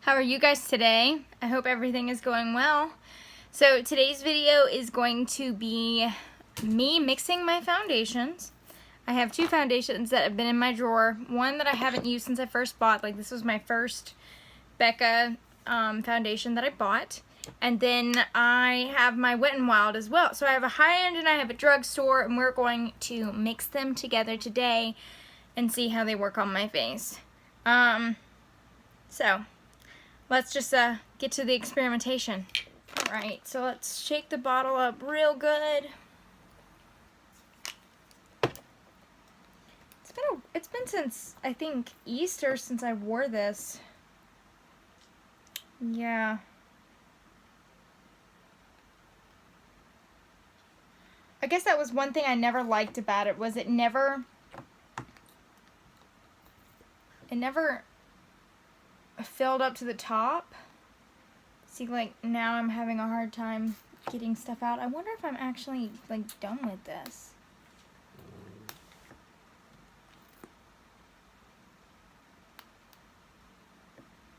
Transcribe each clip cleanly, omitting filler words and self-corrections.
How are you guys today? I hope everything is going well. So today's video is going to be me mixing my foundations. I have two foundations that have been in my drawer. One that I haven't used since I first bought. Like, this was my first Becca foundation that I bought. And then I have my Wet n Wild as well. So I have a high-end and I have a drugstore, and we're going to mix them together today and see how they work on my face. So let's just get to the experimentation. Alright, so let's shake the bottle up real good. It's been since, I think, Easter since I wore this. Yeah. I guess that was one thing I never liked about it, was it never filled up to the top. See, like, now I'm having a hard time getting stuff out. I wonder if I'm actually, like, done with this.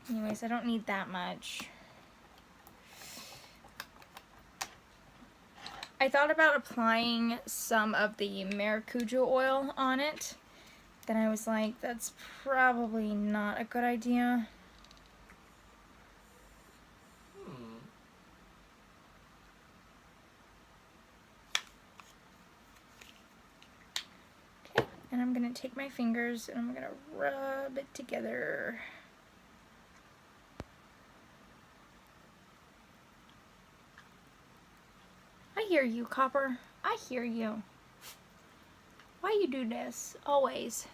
Anyways, I don't need that much. I thought about applying some of the maracuja oil on it. Then I was like, that's probably not a good idea. Okay, and I'm gonna take my fingers and I'm gonna rub it together. I hear you, Copper. I hear you. Why you do this? Always.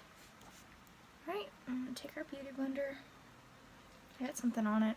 Alright, I'm gonna take our beauty blender. I got something on it.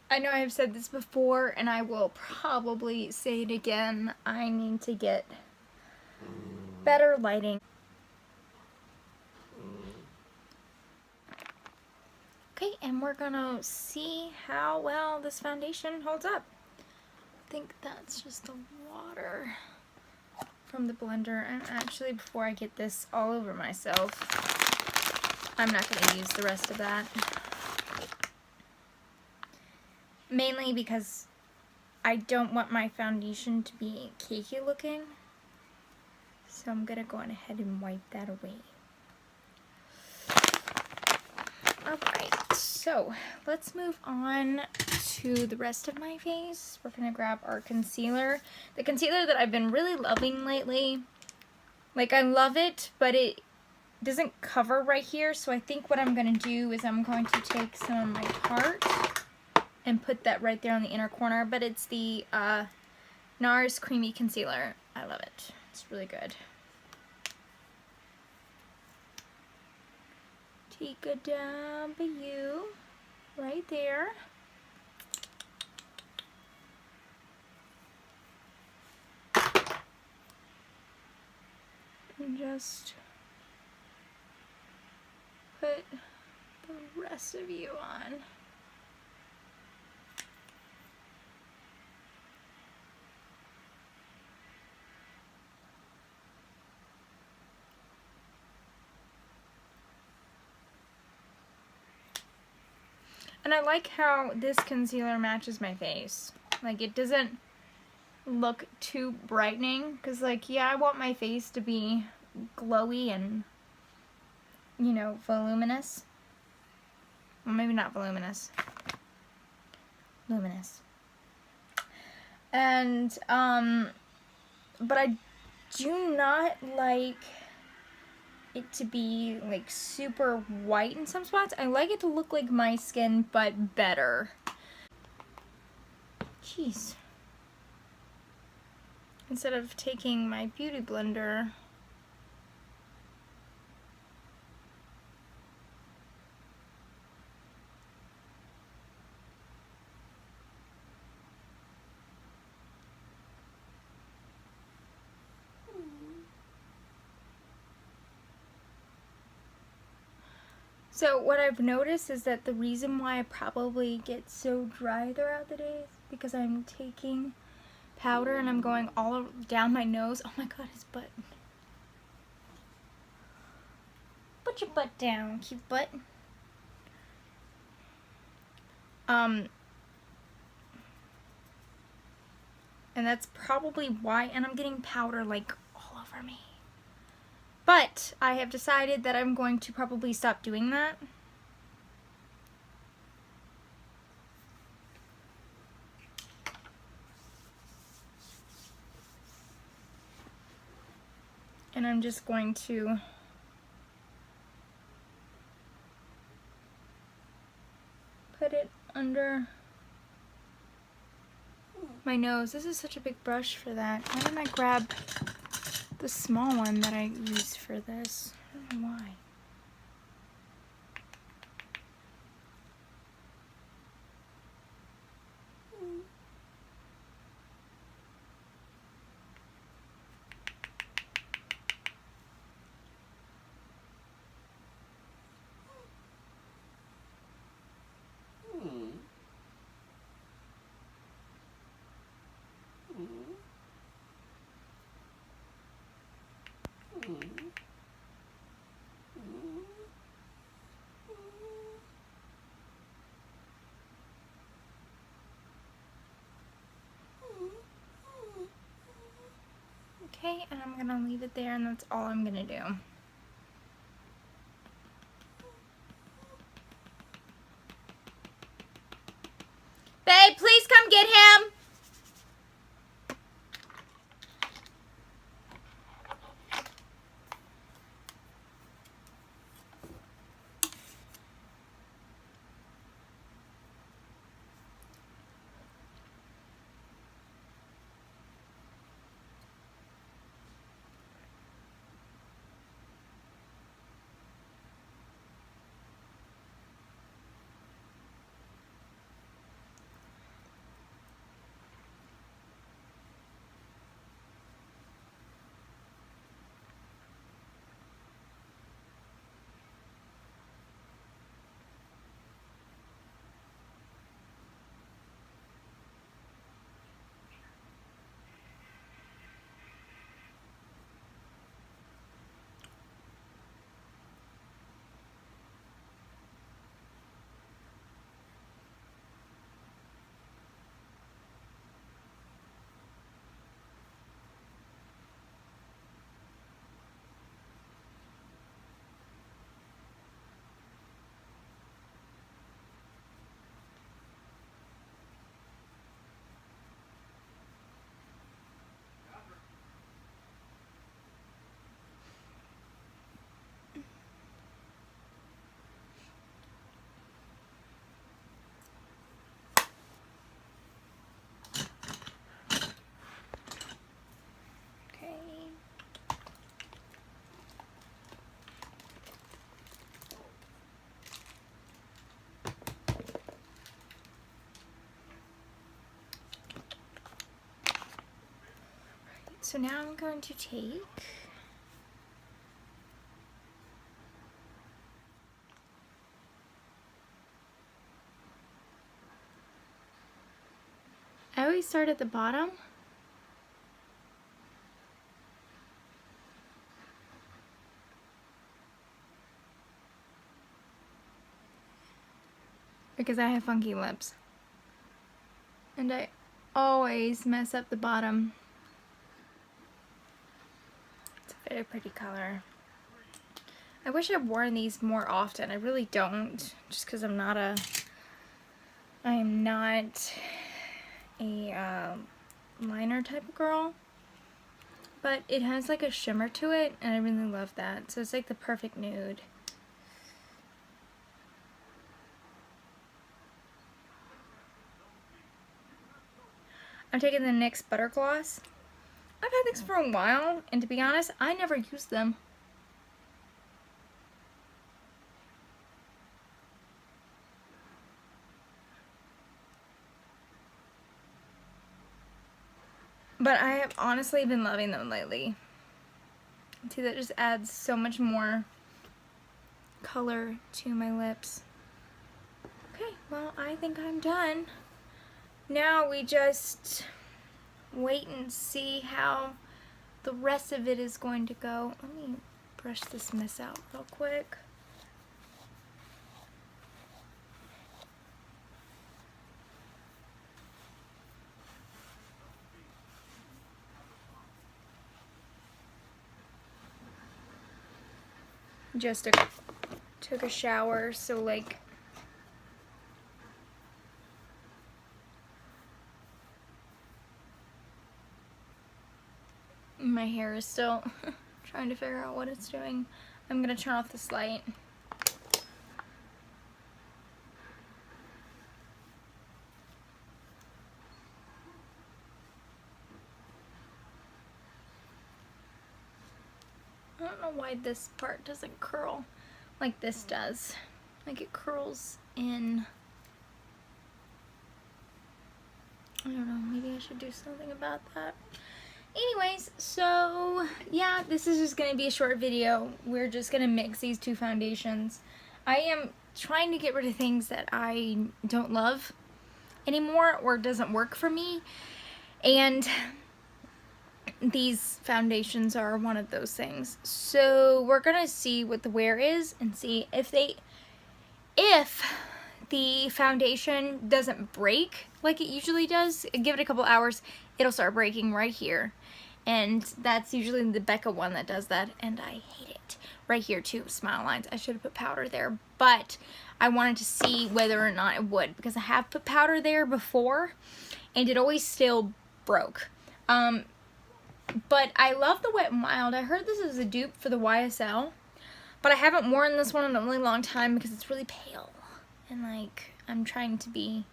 I know I've said this before, and I will probably say it again. I need to get better lighting. Okay, and we're gonna see how well this foundation holds up. I think that's just the water from the blender. And actually, before I get this all over myself, I'm not gonna use the rest of that. Mainly because I don't want my foundation to be cakey looking. So I'm gonna go on ahead and wipe that away. Alright, so let's move on to the rest of my face. We're gonna grab our concealer. The concealer that I've been really loving lately. Like, I love it, but it doesn't cover right here. So I think what I'm gonna do is I'm going to take some of my Tarte and put that right there on the inner corner. But it's the NARS Creamy Concealer. I love it. It's really good. Take a W right there. And just put the rest of you on. And I like how this concealer matches my face. Like, it doesn't look too brightening. Because, like, yeah, I want my face to be glowy and, you know, voluminous. Well, maybe not voluminous. Luminous. And, but I do not like it to be like super white in some spots. I like it to look like my skin, but better. Jeez. Instead of taking my beauty blender So what I've noticed is that the reason why I probably get so dry throughout the day is because I'm taking powder and I'm going all down my nose. Oh my god, his butt. Put your butt down, cute butt. And that's probably why, and I'm getting powder like all over me. But I have decided that I'm going to probably stop doing that. And I'm just going to put it under my nose. This is such a big brush for that. Why didn't I grab the small one that I used for this? I don't know why. Okay, and I'm gonna leave it there, and that's all I'm gonna do. Babe, please come get him! So now I'm going to take I always start at the bottom because I have funky lips and I always mess up the bottom. It's a very pretty color. I wish I'd worn these more often. I really don't, just because I am not a liner type of girl, but it has like a shimmer to it and I really love that. So it's like the perfect nude. I'm taking the NYX Butter Gloss. I've had these for a while, and to be honest, I never used them. But I have honestly been loving them lately. See, that just adds so much more color to my lips. Okay, well, I think I'm done. Now we just wait and see how the rest of it is going to go. Let me brush this mess out real quick. Just took a shower, so like my hair is still trying to figure out what it's doing. I'm gonna turn off this light. I don't know why this part doesn't curl like this does. Like it curls in. I don't know, maybe I should do something about that. Anyways, so yeah, this is just gonna be a short video. We're just gonna mix these two foundations. I am trying to get rid of things that I don't love anymore or doesn't work for me, and these foundations are one of those things. So we're gonna see what the wear is and see if the foundation doesn't break like it usually does. Give it a couple hours, it'll start breaking right here. And that's usually the Becca one that does that, and I hate it. Right here too, smile lines. I should have put powder there, but I wanted to see whether or not it would, because I have put powder there before and it always still broke. But I love the Wet n Wild. I heard this is a dupe for the YSL, but I haven't worn this one in a really long time because it's really pale, and like I'm trying to be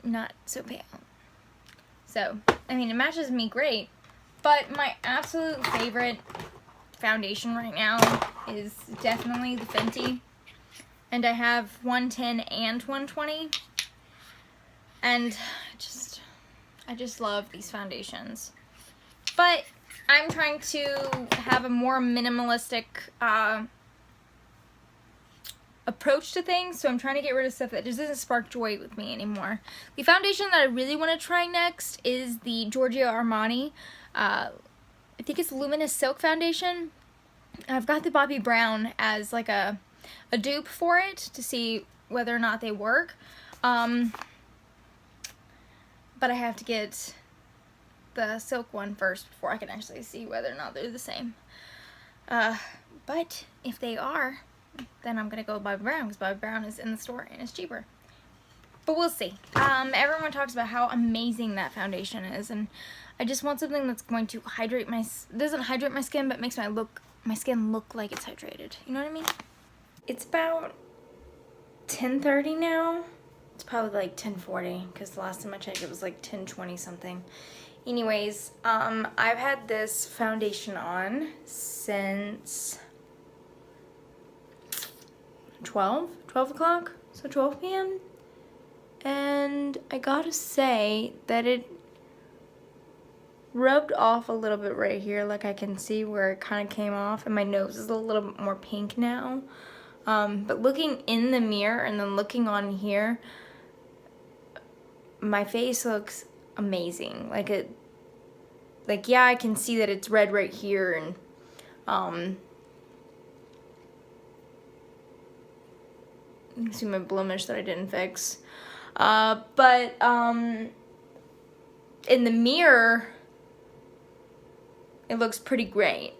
not so pale. So, I mean, it matches me great, but my absolute favorite foundation right now is definitely the Fenty, and I have 110 and 120, and I just love these foundations. But I'm trying to have a more minimalistic approach to things, so I'm trying to get rid of stuff that just doesn't spark joy with me anymore. The foundation that I really want to try next is the Giorgio Armani. I think it's Luminous Silk Foundation. I've got the Bobbi Brown as like a dupe for it to see whether or not they work. But I have to get the silk one first before I can actually see whether or not they're the same. But if they are, then I'm gonna go with Bobbi Brown, because Bobbi Brown is in the store and it's cheaper. But we'll see. Everyone talks about how amazing that foundation is, and I just want something that's going to hydrate doesn't hydrate my skin, but makes my skin look like it's hydrated. You know what I mean? It's about 10:30 now. It's probably like 10:40, because the last time I checked it was like 10:20 something. Anyways, I've had this foundation on since 12 o'clock, so 12 p.m. And I gotta say that it rubbed off a little bit right here, like I can see where it kind of came off, and my nose is a little bit more pink now. But looking in the mirror and then looking on here, my face looks amazing. Like yeah, I can see that it's red right here, and you can see my blemish that I didn't fix. But in the mirror, it looks pretty great.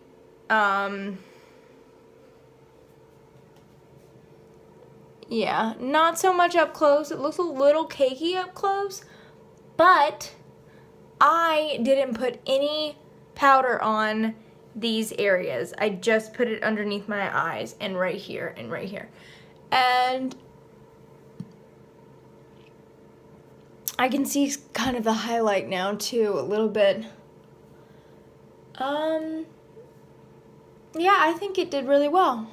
Yeah, not so much up close. It looks a little cakey up close, but I didn't put any powder on these areas. I just put it underneath my eyes and right here and right here. And I can see kind of the highlight now too, a little bit. Yeah, I think it did really well.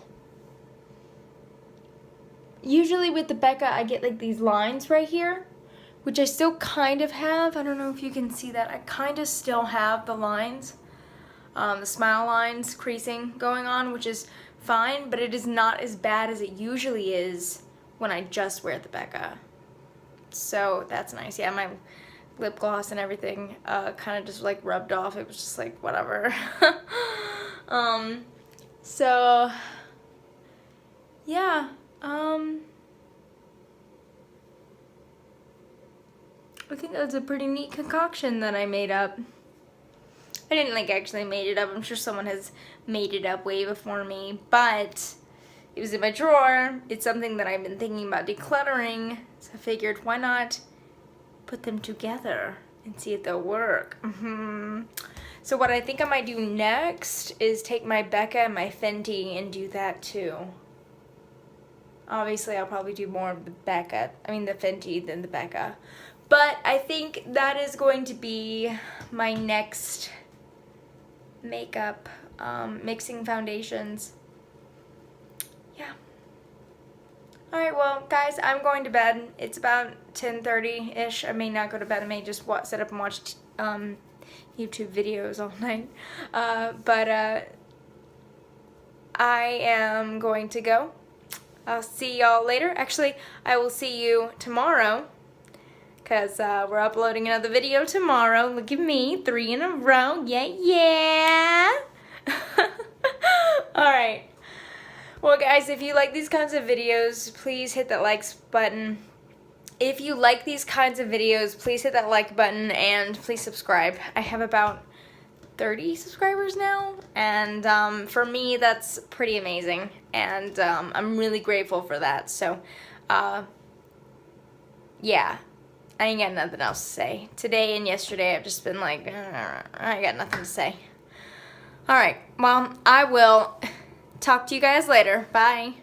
Usually with the Becca, I get like these lines right here, which I still kind of have. I don't know if you can see that. I kind of still have the lines, the smile lines creasing going on, which is fine, but it is not as bad as it usually is when I just wear the Becca. So that's nice. Yeah, my lip gloss and everything kind of just like rubbed off. It was just like whatever. So yeah, I think that's a pretty neat concoction that I made up. I didn't like actually made it up. I'm sure someone has made it up way before me, but it was in my drawer. It's something that I've been thinking about decluttering, so I figured why not put them together and see if they'll work. So what I think I might do next is take my Becca and my Fenty and do that too. Obviously, I'll probably do more of the Becca, I mean the Fenty than the Becca. But I think that is going to be my next makeup, mixing foundations. Yeah. Alright, well, guys, I'm going to bed. It's about 10:30-ish. I may not go to bed. I may just sit up and watch YouTube videos all night. But I am going to go. I'll see y'all later. Actually, I will see you tomorrow, because we're uploading another video tomorrow. Look at me, 3 in a row. Yeah, yeah. Alright. Well, guys, if you like these kinds of videos, please hit that likes button. If you like these kinds of videos, please hit that like button and please subscribe. I have about 30 subscribers now, and for me, that's pretty amazing, and I'm really grateful for that. So, yeah. I ain't got nothing else to say. Today and yesterday, I've just been like, I got nothing to say. Alright, well, I will talk to you guys later. Bye.